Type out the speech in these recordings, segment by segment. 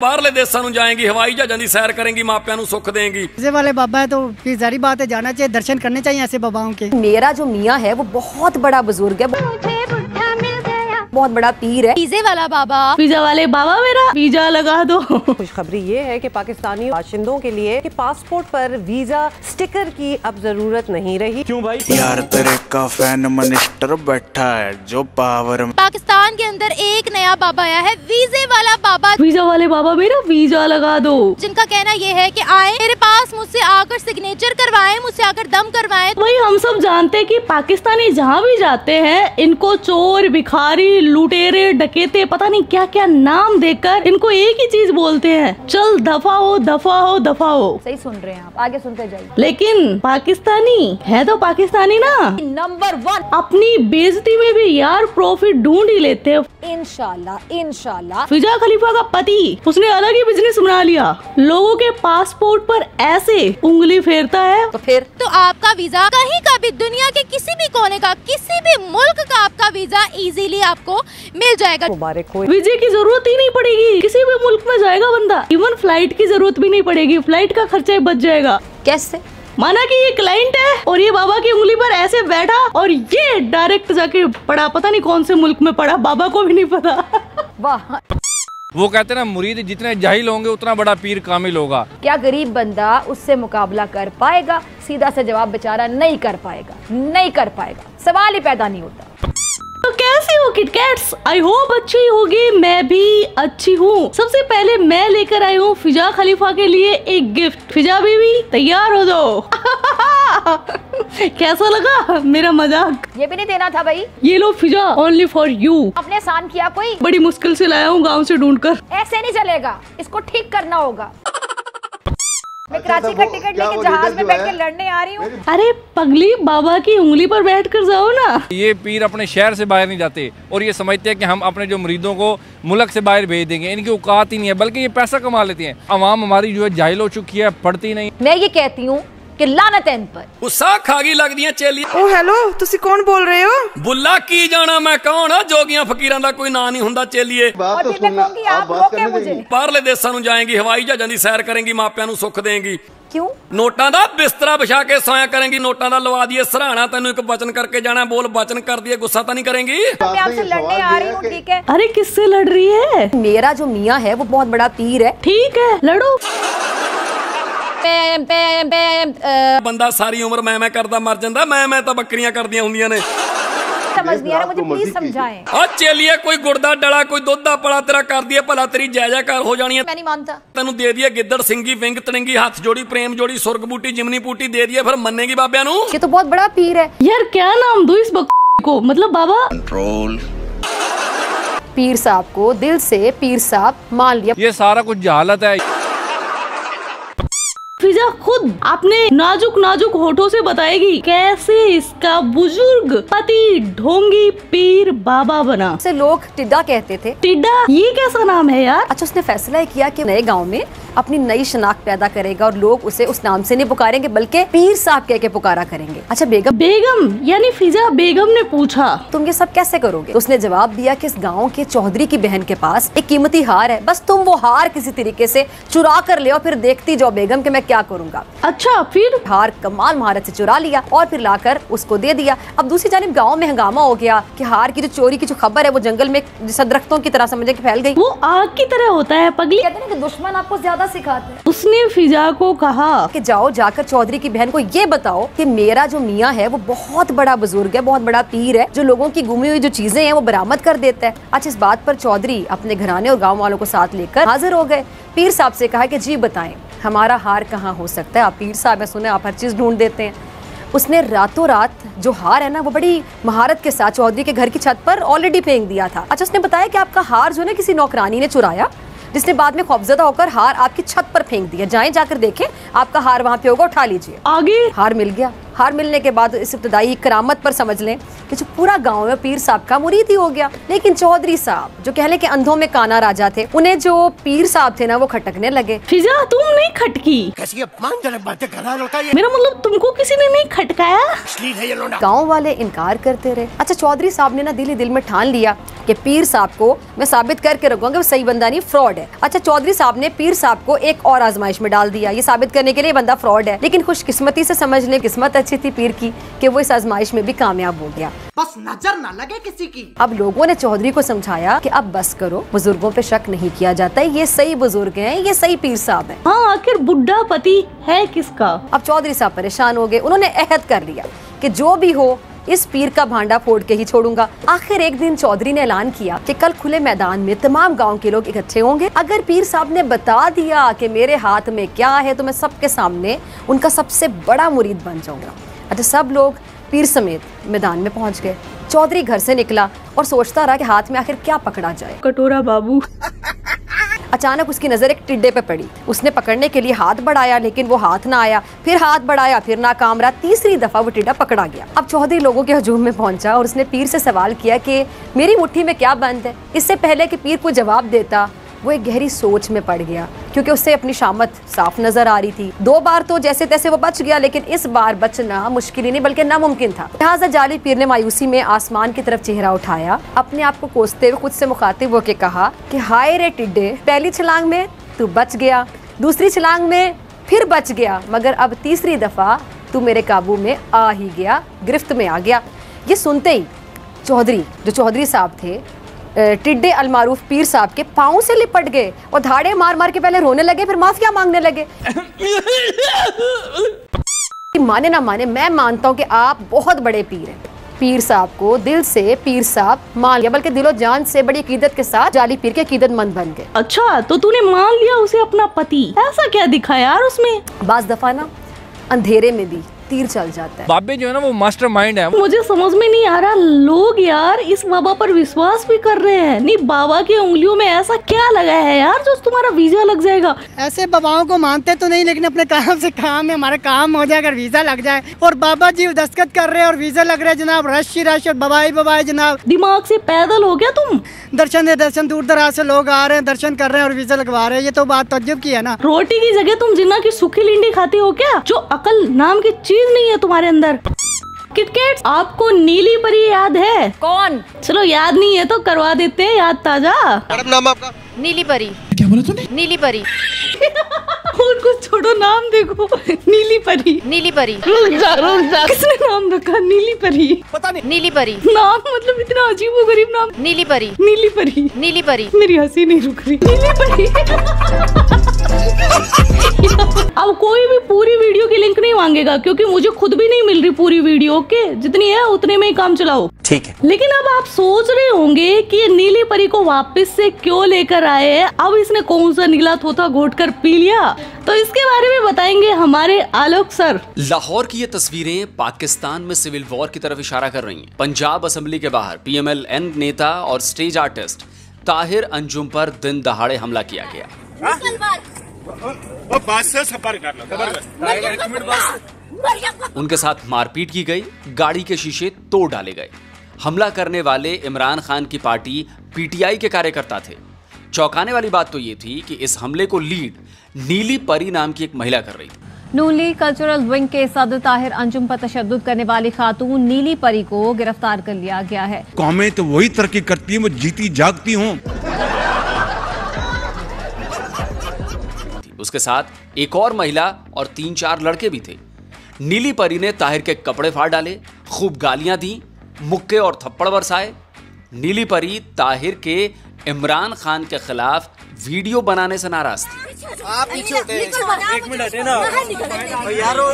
बाहरले देशों ਨੂੰ जाएंगी, हवाई जहाज़ों की सैर करेंगी, मापिया ਨੂੰ सुख देंगी। ऐसे वाले बाबा है तो जारी बात है, जाना चाहिए, दर्शन करने चाहिए ऐसे बाबाओं के। मेरा जो मियाँ है वो बहुत बड़ा बुजुर्ग है, बहुत बड़ा पीर है। वीज़े वाला बाबा, वीजा वाले बाबा मेरा वीजा लगा दो। खुशखबरी ये है कि पाकिस्तानी बाशिंदों के लिए कि पासपोर्ट पर वीजा स्टिकर की अब जरूरत नहीं रही। क्यों भाई? यार तेरे का फैन मिनिस्टर बैठा है जो पावर में। पाकिस्तान के अंदर एक नया बाबा आया है, वीज़े वाला बाबा। वीजा वाले बाबा मेरा वीजा लगा दो। जिनका कहना ये है कि आए मेरे पास, मुझसे आकर सिग्नेचर करवाएं, मुझसे आकर दम करवाएं। वही हम सब जानते हैं कि पाकिस्तानी जहाँ भी जाते हैं इनको चोर, भिखारी, लुटेरे, डकैते, पता नहीं क्या क्या नाम देकर इनको एक ही चीज बोलते हैं, चल दफा हो दफा हो दफा हो। सही सुन रहे हैं आप, आगे सुनते जाइए। लेकिन पाकिस्तानी है तो पाकिस्तानी ना नंबर 1। अपनी बेइज्जती में भी यार प्रॉफिट ढूंढ ही लेते हैं। इंशाल्लाह इंशाल्लाह। फिजा खलीफा का पति, उसने अलग ही बिजनेस बना लिया, लोगों के पासपोर्ट पर ऐसे उंगली फेरता है। तो फिर तो आपका वीजा कहीं का भी, दुनिया के किसी भी कोने का, किसी भी मुल्क का आपका वीजा इजीली आपको मिल जाएगा। मुबारक हो। वीजे की जरूरत ही नहीं पड़ेगी, किसी भी मुल्क में जाएगा बंदा, इवन फ्लाइट की जरूरत भी नहीं पड़ेगी, फ्लाइट का खर्चा ही बच जाएगा। कैसे? माना कि ये क्लाइंट है और ये बाबा की उंगली पर ऐसे बैठा और ये डायरेक्ट जाके पड़ा, पता नहीं कौन से मुल्क में पड़ा, बाबा को भी नहीं पता। वाह। वो कहते हैं ना, मुरीद जितने जाहिल होंगे उतना बड़ा पीर कामिल होगा। क्या गरीब बंदा उससे मुकाबला कर पाएगा? सीधा सा जवाब बेचारा नहीं कर पाएगा, नहीं कर पाएगा, सवाल ही पैदा नहीं होता। तो कैसी हो किटकैट्स? आई होप अच्छी होगी, मैं भी अच्छी हूँ। सबसे पहले मैं लेकर आई हूँ फिजा खलीफा के लिए एक गिफ्ट। फिजा बीवी तैयार हो दो। कैसा लगा मेरा मजाक? ये भी नहीं देना था भाई। ये लो फिजा, ओनली फॉर यू। आपने आसान किया कोई? बड़ी मुश्किल से लाया हूँ गाँव से ढूंढकर। ऐसे नहीं चलेगा, इसको ठीक करना होगा। मैं कराची का टिकट लेके जहाज में बैठ के लड़ने आ रही हूँ। अरे पगली, बाबा की उंगली पर बैठ कर जाओ ना। ये पीर अपने शहर से बाहर नहीं जाते और ये समझते हैं कि हम अपने जो मुरीदों को मुल्क से बाहर भेज देंगे। इनकी औकात ही नहीं है, बल्कि ये पैसा कमा लेते हैं। अवाम हमारी जो है जाहिल हो चुकी है, पढ़ती नहीं। मैं ये कहती हूँ कि लानत है इन पर। गुस्सा खागी लगदियां चेली। ओ हेलो, तुसी कौन बोल रहे हो? बुल्ला की जाना मैं कौन आ, जोगियां फकीरां दा कोई ना नहीं हुंदा चेलिए। और फिर मैं कहूंगी आप रोके मुझे। बाहरले देशों ਨੂੰ जाएंगी, हवाई जहाज़ों की सैर करेंगी, मापिया ਨੂੰ सुख देंगी। क्यों? नोटा दा बिस्तरा बिछा के सोया करेंगी, नोटा दा लवा दिए सराहना, तेनू एक वचन करके जाना, बोल वचन कर दिए, गुस्सा तो नहीं करेंगी? मैं आपसे लड़ने आ रही हूँ, ठीक है? अरे किससे लड़ रही है? मेरा जो मियाँ है वो बहुत बड़ा पीर है। ठीक है लड़ो। बंदा सारी उम्र मैं करदा मर जांदा, मैं तो बकरियां करदियां हुंदियां ने। समझ नहीं आ रहा, मुझे प्लीज समझाएं। आ चेलिए, कोई गुड़दा डला, कोई दुध दा पड़ा तेरा कर दिए, भला तेरी जय जयकार हो जानी है। मैं नहीं मानता। तेनू दे दिए गिद्दड़ सिंगी, विंग तड़ंगी, हाथ जोड़ी, प्रेम जोड़ी, सुर्ग बूटी, जिमनी बूटी दे दिए, फिर मन्नेगी बाबिया नू? ये तो बहुत बड़ा पीर है यार। क्या नाम दूं इस को? मतलब बाबा कंट्रोल। पीर साहब को दिल से पीर साहब मान लिया। ये सारा कुछ जहालत है। फिजा खुद अपने नाजुक नाजुक होठों से बताएगी कैसे इसका बुजुर्ग पति ढोंगी पीर बाबा बना। से लोग टिड्डा कहते थे। टिड्डा ये कैसा नाम है यार? अच्छा, उसने फैसला किया कि नए गांव में अपनी नई शनाख्त पैदा करेगा और लोग उसे उस नाम से नहीं पुकारेंगे बल्कि पीर साहब कह के पुकारा करेंगे। अच्छा बेगम यानी फिजा बेगम ने पूछा तुम ये सब कैसे करोगे? तो उसने जवाब दिया कि इस गांव के चौधरी की बहन के पास एक कीमती हार है, बस तुम वो हार किसी तरीके से चुरा कर ले और फिर देखती जाओ बेगम कि मैं क्या करूंगा। अच्छा फिर? हार कमाल महारत से चुरा लिया और फिर लाकर उसको दे दिया। अब दूसरी जानिब गाँव में हंगामा हो गया कि हार की जो चोरी की जो खबर है वो जंगल में जैसा दरख्तों की तरह समझे कि फैल गई। वो आग की तरह होता है पगली। कहते हैं कि दुश्मन आपको ज्यादा सिखाते हैं। उसने फिजा को कहा कि जाओ जाकर चौधरी की बहन को ये बताओ कि मेरा जो मियाँ है वो बहुत बड़ा बुजुर्ग है, बहुत बड़ा पीर है, जो लोगों की गुमी हुई जो चीजें हैं वो बरामद कर देता है। अच्छा, इस बात पर चौधरी अपने घराने और गाँव वालों को साथ लेकर हाजिर हो गए। पीर साहब से कहा कि जी बताएं हमारा हार कहाँ हो सकता है? आप पीर साहब है, सुने आप हर चीज ढूंढ देते हैं। उसने रातों रात जो हार है ना वो बड़ी महारत के साथ चौधरी के घर की छत पर ऑलरेडी फेंक दिया था। अच्छा, उसने बताया कि आपका हार जो है किसी नौकरानी ने चुराया, जिसने बाद में खौफजदा होकर हार आपकी छत पर फेंक दिया। जाएं जाकर देखें, आपका हार वहाँ पे होगा, उठा लीजिए। आगे हार मिल गया। हार मिलने के बाद इस इब्तदाई करामत पर समझ लें कि जो पूरा गांव में पीर साहब का मुरीद ही हो गया। लेकिन चौधरी साहब जो कहले कि अंधों में काना राजा थे, उन्हें जो पीर साहब थे ना वो खटकने लगे। फिजा तुम नहीं खटकी, मेरा मतलब तुमको किसी ने नहीं खटकाया। गाँव वाले इनकार करते रहे। अच्छा, चौधरी साहब ने ना दिल ही दिल में ठान लिया कि पीर साहब को मैं साबित करके रखूंगा वो सही बंदा नहीं, फ्रॉड है। अच्छा, चौधरी साहब ने पीर साहब को एक और आजमाइश में डाल दिया, ये साबित करने के लिए बंदा फ्रॉड है। लेकिन खुशकिस्मती से समझ लें, किस्मत अच्छी थी पीर की कि वो इस आजमाइश में भी कामयाब हो गया। बस नजर ना लगे किसी की। अब लोगों ने चौधरी को समझाया कि अब बस करो, बुजुर्गों पे शक नहीं किया जाता है, ये सही बुजुर्ग हैं, ये सही पीर साहब हैं। हाँ, आखिर बुढ़ा पति है किसका। अब चौधरी साहब परेशान हो गए। उन्होंने अहद कर लिया कि जो भी हो इस पीर का भांडा फोड़ के ही छोड़ूंगा। आखिर एक दिन चौधरी ने ऐलान किया कि कल खुले मैदान में तमाम गांव के लोग इकट्ठे होंगे। अगर पीर साहब ने बता दिया कि मेरे हाथ में क्या है तो मैं सबके सामने उनका सबसे बड़ा मुरीद बन जाऊंगा। अच्छा, सब लोग पीर समेत मैदान में पहुंच गए। चौधरी घर से निकला और सोचता रहा कि हाथ में आखिर क्या पकड़ा जाए। कटोरा बाबू। अचानक उसकी नजर एक टिड्डे पे पड़ी। उसने पकड़ने के लिए हाथ बढ़ाया लेकिन वो हाथ ना आया, फिर हाथ बढ़ाया, फिर नाकाम रहा। तीसरी दफा वो टिड्डा पकड़ा गया। अब चौधरी लोगों के हजूम में पहुंचा और उसने पीर से सवाल किया कि मेरी मुट्ठी में क्या बंद है। इससे पहले कि पीर को जवाब देता वो एक गहरी सोच में पड़ गया, क्योंकि उससे अपनी शामत साफ नजर आ रही थी। 2 बार तो जैसे तैसे वो बच गया, लेकिन इस बार बचना मुश्किल ही नहीं बल्कि नामुमकिन था। लिहाजा जाली पीर ने मायूसी में आसमान की तरफ चेहरा उठाया, अपने आप को कोसते हुए खुद से मुखातिब होकर कहा कि हाय रे टिड्डे, पहली छलांग में तू बच गया, दूसरी छलांग में फिर बच गया, मगर अब तीसरी दफा तू मेरे काबू में आ ही गया, गिरफ्त में आ गया। ये सुनते ही चौधरी साहब थे, टिड्डे अलमारूफ पीर साहब के पाँव से लिपट गए और धाड़े मार मार के पहले रोने लगे, फिर माफिया मांगने लगे। माने ना माने, मैं मानता हूँ कि आप बहुत बड़े पीर हैं। पीर साहब को दिल से पीर साहब मान लिया, बल्कि दिलो जान से बड़ी अकीदत के साथ जाली पीर के अकीदतमंद बन गए। अच्छा, तो तूने मान लिया उसे अपना पति, ऐसा क्या दिखा यार उसमें। बाज दफा ना अंधेरे में भी तीर चल जाता है। बाबे जो है ना वो मास्टरमाइंड है। मुझे समझ में नहीं आ रहा, लोग यार इस बाबा पर विश्वास भी कर रहे हैं। नहीं, बाबा की उंगलियों में ऐसा क्या लगा है यार जो तुम्हारा वीजा लग जाएगा। ऐसे बाबाओं को मानते तो नहीं, लेकिन अपने काम से काम है, हमारा काम हो जाए अगर वीजा लग जाए। और बाबा जी दस्तखत कर रहे हैं और वीजा लग रहा है जनाब, रश ही रश और बबाई जनाब। दिमाग से पैदल हो गया तुम। दर्शन दूर दराज से लोग आ रहे हैं, दर्शन कर रहे हैं और वीजा लगवा रहे हैं। ये तो बात तज्जुब की है ना। रोटी की जगह तुम जिन्ना की सूखी लिंडी खाते हो क्या, जो अकल नाम की चीज नहीं है तुम्हारे अंदर। किटकैट, आपको नीली परी याद है? कौन? चलो याद नहीं है तो करवा देते हैं याद ताजा। मैडम नाम आपका? नीली परी। क्या बोला तूने? नीली परी। उनको छोड़ो, नाम देखो, नीली परी। नीली परी। रुक जा। किसने नाम रखा नीली परी? पता नहीं। नीली परी नाम मतलब इतना अजीब व गरीब नाम। नीली परी। नीली परी। नीली परी। मेरी हंसी नहीं रुक रही। नीली परी। अब कोई भी पूरी वीडियो की लिंक नहीं मांगेगा, क्योंकि मुझे खुद भी नहीं मिल रही पूरी वीडियो। ओके, जितनी है उतने में ही काम चलाओ, ठीक है। लेकिन अब आप सोच रहे होंगे कि ये नीली परी को वापस से क्यों लेकर आए हैं, अब इसने कौन सा नीला थोथा घोट कर पी लिया, तो इसके बारे में बताएंगे हमारे आलोक सर। लाहौर की ये तस्वीरें पाकिस्तान में सिविल वॉर की तरफ इशारा कर रही हैं। पंजाब असेंबली के बाहर PMLN नेता और स्टेज आर्टिस्ट ताहिर अंजुम पर दिन दहाड़े हमला किया गया। उनके साथ मारपीट की गई, गाड़ी के शीशे तोड़ डाले गए। हमला करने वाले इमरान खान की पार्टी PTI के कार्यकर्ता थे। चौंकाने वाली बात तो ये थी कि इस हमले को लीड नीली परी नाम की एक महिला कर रही थी। नून लीग कल्चरल विंग के सदर ताहिर अंजुम पर तशद्दुद करने वाली खातून नीली परी को गिरफ्तार कर लिया गया है। कौमें तो वही तरक्की करती है, वो जीती जागती हूँ। उसके साथ एक और महिला और 3-4 लड़के भी थे। नीली परी ने ताहिर के कपड़े फाड़ डाले, खूब गालियां दी, मुक्के और थप्पड़ बरसाए। नीली परी ताहिर के इमरान खान के खिलाफ वीडियो बनाने से नाराज थी। आप पीछे होते हैं, एक मिनट है ना यारो।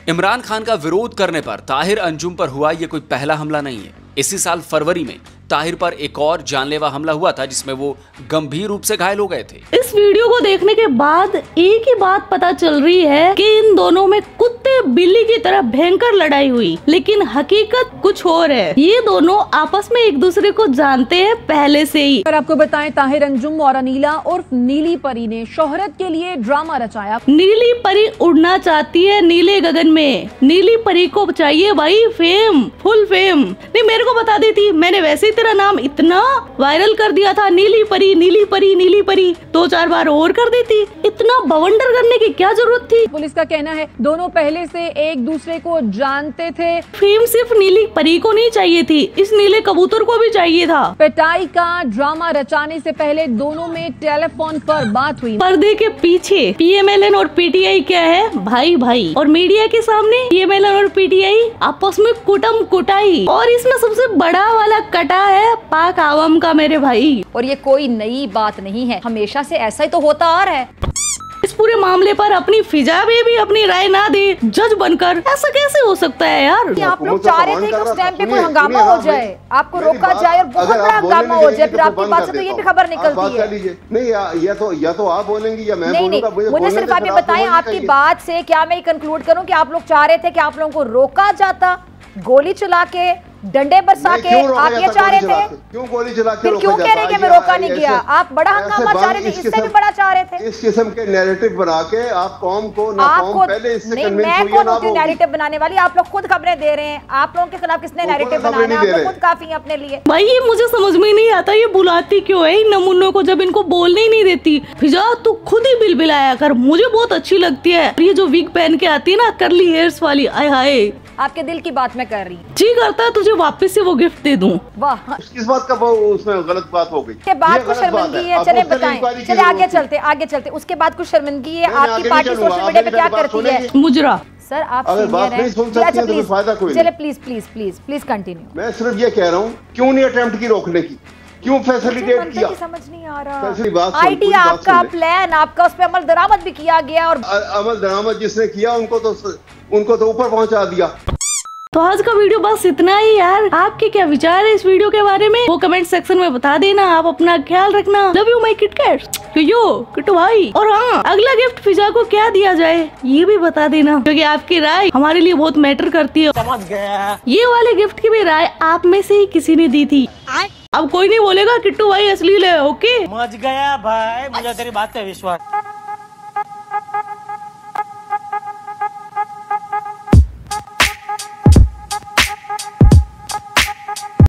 इमरान खान का विरोध करने पर ताहिर अंजुम पर हुआ ये कोई पहला हमला नहीं है। इसी साल फरवरी में ताहिर पर एक और जानलेवा हमला हुआ था, जिसमें वो गंभीर रूप से घायल हो गए थे। इस वीडियो को देखने के बाद एक ही बात पता चल रही है कि इन दोनों में कुत्ते में बिल्ली की तरह भयंकर लड़ाई हुई, लेकिन हकीकत कुछ और है। ये दोनों आपस में एक दूसरे को जानते हैं पहले से ही। और आपको बताएं, ताहिर अंजुम और अनीला उर्फ नीली परी ने शोहरत के लिए ड्रामा रचाया। नीली परी उड़ना चाहती है नीले गगन में। नीली परी को चाहिए भाई फेम, फुल फेम। नहीं मेरे को बता देती, मैंने वैसे ही तेरा नाम इतना वायरल कर दिया था, नीली परी नीली परी नीली परी, 2-4 बार और कर देती। इतना बवंडर करने की क्या जरूरत थी? पुलिस का कहना है दोनों पहले से एक दूसरे को जानते थे। फेम सिर्फ नीली परी को नहीं चाहिए थी, इस नीले कबूतर को भी चाहिए था। पिटाई का ड्रामा रचाने से पहले दोनों में टेलीफोन पर बात हुई। पर्दे के पीछे PMLN और PTI क्या है, भाई भाई, और मीडिया के सामने PMLN और PTI आपस में कुटम कुटाई। और इसमें सबसे बड़ा वाला कटा है पाक आवाम का मेरे भाई। और ये कोई नई बात नहीं है, हमेशा से ऐसा ही तो होता आ रहा है। इस पूरे मामले पर अपनी फिजा भी अपनी राय ना दे जज बनकर, ऐसा कैसे हो सकता है यार? आप लोग चाह रहे थे कि उस टाइम पे कोई हंगामा हो जाए, आपको रोका जाए और बहुत बड़ा हंगामा हो जाए, फिर आपकी बात से तो ये भी खबर निकलती है। नहीं या तो आप बोलेंगी या मैं बोलूंगा। मुझे सिर्फ आप ये बताएं, आपकी बात से क्या मैं कंक्लूड करूं कि आप लोग चाह रहे थे कि आप लोगों को रोका जाता, गोली चला के, डंडे बरसा के, आप ये चाह रहे थे? क्यों गोली चला के? फिर क्यों कह रहे कि मैं रोका नहीं किया? आप बड़ा हंगामा चाह रहे थे, इससे भी बड़ा चाह रहे थे। इस किस्म के नैरेटिव बना के आप कौम को ना कौम पहले इससे कन्विंस मैं कौन होती हूं नैरेटिव बनाने वाली? आप लोग खुद खबरें दे रहे हैं, आप लोगों के खिलाफ किसने नैरेटिव बनाना है? आप लोग खुद काफी हैं अपने लिए। भाई ये मुझे समझ में नहीं आता, ये बुलाती क्यों है इन नमूनों को जब इनको बोलने ही नहीं देती? फिजा तू खुद ही बिलबिलाया कर, मुझे बहुत अच्छी लगती है ये जो विग पहन के आती है ना, करली हेयर्स वाली। आय हाय, आपके दिल की बात मैं कर रही हूँ। जी करता है तुझे वापस से वो गिफ्ट दे दूं। वाह, किस बात का उसमें गलत बात हो गई? के बाद कुछ शर्मिंदगी है, चले बताएं, चले आगे चलते। उसके बाद कुछ शर्मिंदगी है, आपकी पार्टी सोशल मीडिया पे क्या करती है? मुजरा सर आप सीनियर हैं, चले प्लीज कंटिन्यू। मैं सिर्फ ये कह रहा हूँ, क्यों नहीं अटेम्प्ट की रोकने की, क्यों फैसिलिटेट किया? समझ नहीं आ रहा। आईटी आपका प्लान, आपका उस पर अमल दरामद भी किया गया, और अमल दरामद जिसने किया उनको तो ऊपर पहुंचा दिया। तो आज का वीडियो बस इतना ही यार। आपके क्या विचार है इस वीडियो के बारे में, वो कमेंट सेक्शन में बता देना। आप अपना ख्याल रखना। Love you my KitKat, Kittu भाई। और हाँ, अगला गिफ्ट फिजा को क्या दिया जाए ये भी बता देना, क्योंकि आपकी राय हमारे लिए बहुत मैटर करती है। समझ गया। ये वाले गिफ्ट की भी राय आप में से ही किसी ने दी थी। अब कोई नहीं बोलेगा किट्टू भाई अश्लील है। ओके, समझ गया भाई, मुझे तेरी बात पे विश्वास।